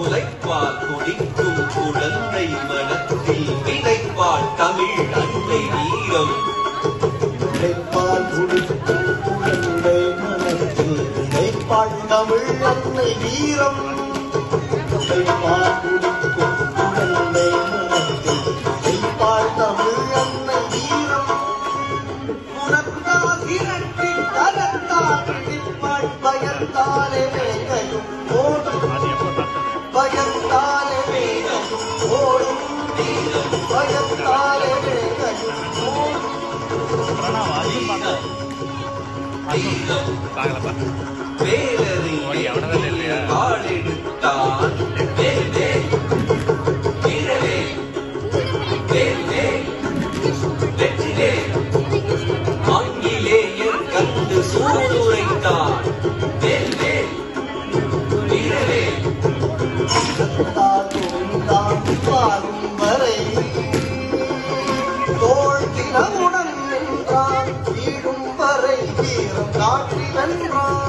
உழைப்பால் கொடிக்கும் குழந்தை மனத்தில் விதைப்பால் தமிழ் அன்னை வீரம். உழைப்பால் குடிக்கும் குழந்தை மனத்தில் விதைப்பால் தமிழ் அன்னை வீரம். உழைப்பால் குடிக்கும் குழந்தை மனத்தில் விதைப்பால் தமிழ் அன்னை வீரம். உனத்தால் இரட்டி தரத்தால் விதிப்பால் பயத்தாலே வேகையும் ஓடும். பயத்தாலே வேகையும் ஓடும். பயத்தாலே வேகையும் ஓடும். ஆங்கிலேயர் கண்டு சூளுரைத்தான். வரை தோல் தினமுடன் நின்றான். வீடும் வரை வீரம் காட்டி வென்றான்.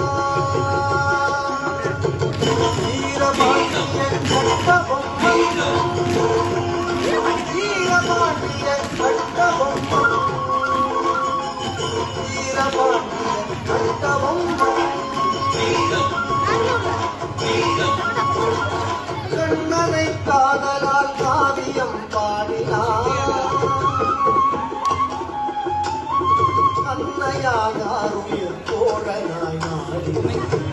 வீரபாண்டிய கட்டபொம்மன், வீரபாண்டிய கட்டபொம்மன், வீரபாண்டிய கட்டபொம்மன். கண்ணனை காதலால் காவியம் பாடினார். அன்னையார் உயிர் தோழனாய் நாடினார்.